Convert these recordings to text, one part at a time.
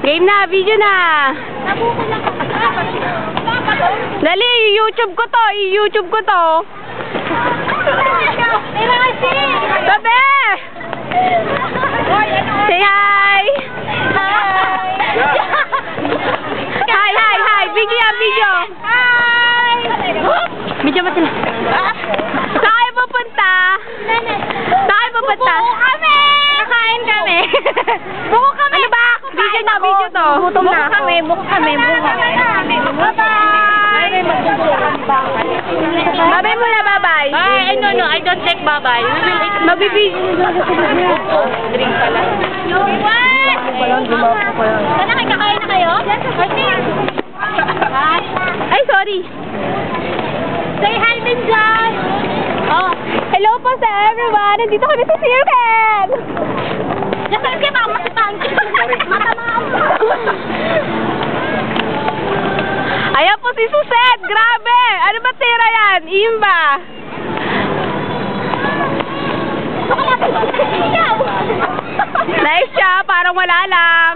Game na, video na. Dali, YouTube ko to, YouTube ko to. Tabi! Say hi! Hi! Video yan, video! Hi! Video mo sila. Saan kayo pupunta? Saan kayo pupunta? Buko kami! Kakain kami! Buko kami! Ano ba? Video to, video to. Buko kami, buko kami. Bye-bye! Bye-bye muna, bye-bye. Bye! No, I don't take bye-bye. Mabibig. Drink pala. What? Sana kayo kakain na kayo? Ay, sorry. Say hi din dyan. Oh. Hello po sa everyone. Nandito kami sa Circle. Nasaan kayo ba? Masipang. Matamang. Ayan po si Suset. Grabe. Ano ba tira yan? Imba. Nice siya. Parang wala lang.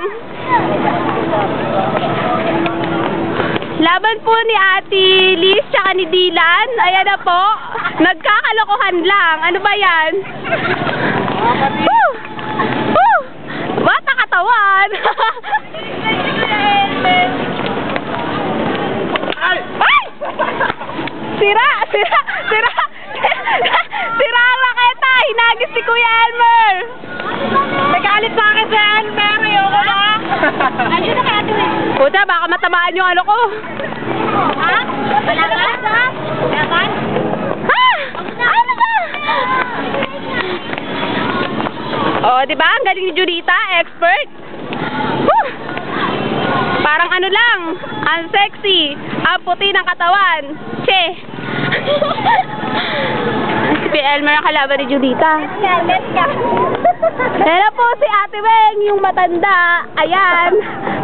Laban po ni Ate Liz tsaka ni Dylan. Ayan na po. Nagkakalokohan lang. Ano ba yan? Woo! Woo! Bata katawan! Ay! Sira! Sira ang raketa! Hinagis si Kuya Elmer! Nagalit sa akin si Elmer! Ayoko ba? Ayun na kaya tuloy. Puta, baka matamaan yung ano ko. Ha? Wala ka? Laban? Ha? Ano ba? Oh, diba? Ang galing ni Junita, expert. Woo! Parang ano lang, ang sexy, ang puti ng katawan. Che. Si Elmer ang kalaban ni Junita. Ayan na po si Ate Weng, yung matanda. Ayan.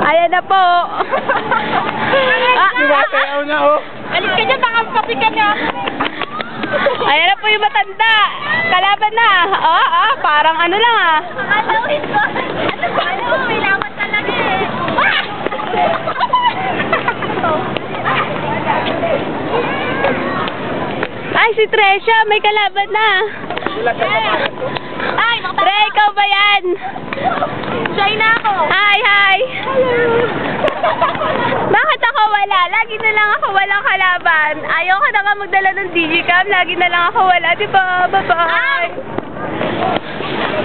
Ayan na po. Sumasayaw na, oh. Alis ka dyan, baka papi ka na. Ayan na po yung matanda. Kalaban na. Parang ano lang ah. Alawin ko. Ano ba? May lamat talaga eh. Ay, si Tresha, may kalaban na. Ay, Tre, ikaw ba yan? Join na ako. Hi! Bakit ako wala? Lagi na lang ako walang kalaban. Ayoko na nga magdala ng digicam. Lagi na lang ako wala. Diba? Bye-bye.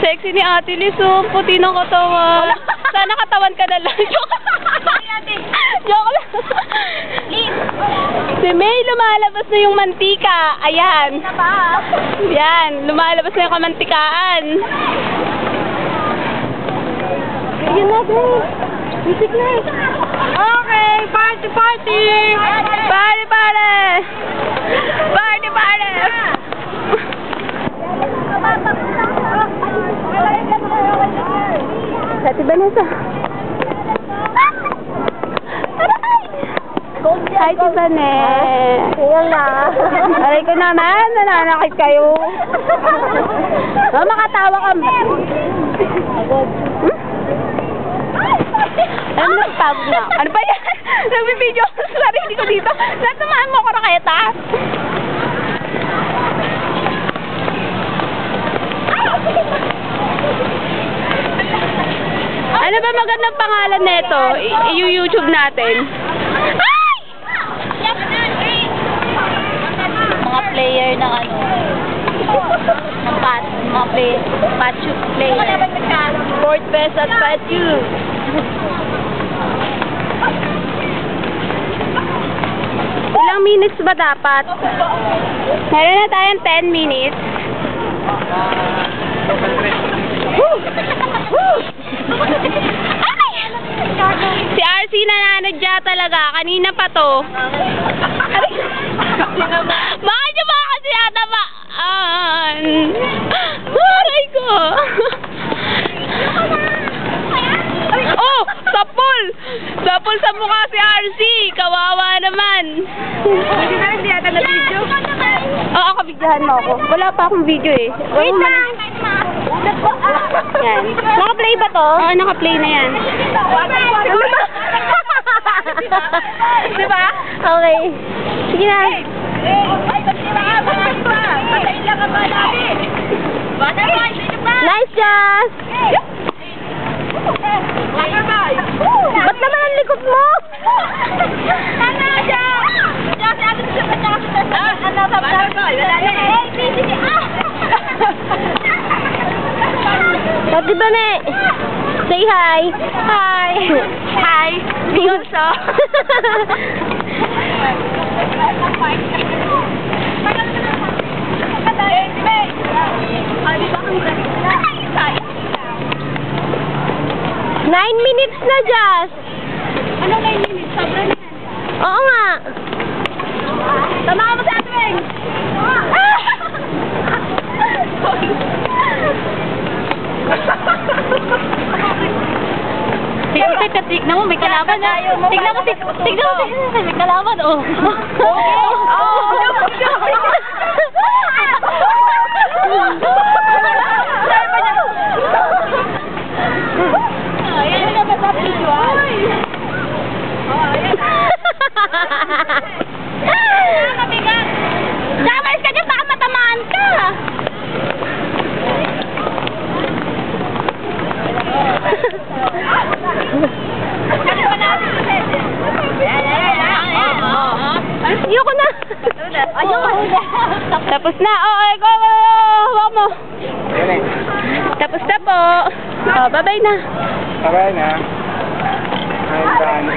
Sexy ni Ate Liz, oh. Puti ng katawan. Sana katawan ka na lang. Joke lang. Si May, lumalabas na yung mantika. Ayan. Yan, lumalabas na yung kamantikaan. Ayan na, bro. Music na. Okay, party! Party! Ate Vanessa. Hi, Ate Vanessa. Ayan na. Aray ko naman, nananakit kayo. Makatawa ka. Ano nagtawag na? Ano ba yan? Nagbibideo ako sa sarili ko dito. Natamaan mo ako raketa. Ano ba magandang pangalan nito? I-YouTube natin. Ay! Mga player ng ano. Ng patchu player. Fort Fest at Patchu. Ilang minutes ba dapat? Meron na tayong 10 minutes. Ay! Si RC nananadya talaga. Kanina pa to. Bakit niyo ba kasi natamaan? Aray ko. Oh! Sapul! Sapul sa mukha si RC. Kawawa naman. Hindi na rin yata na video. Oo, kabigyahan mo ako. Wala pa akong video eh. Wait lang. Yan. Naka-play ba to? Oo, naka-play na yan. Diba? Okay. Sige na. Nice, Jazz! Ba't naman ang likod mo? Pati ba na eh? Say hi! Hi! Hi! Beyonce! Nine minutes na, Jazz! Ano 9 minutes? Sobra na. Oo nga! Tama ka mo sa atin! Tignan mo, may kalaban na. Tignan mo, may kalaban, oh. Ayan na ba sa visual? Nakabigat! Damas ka dyan, baka matamaan ka! Ayoko na. Tapos na. Go. Huwag mo. Tapos na po. Bye-bye na. Bye-bye na. I'm done.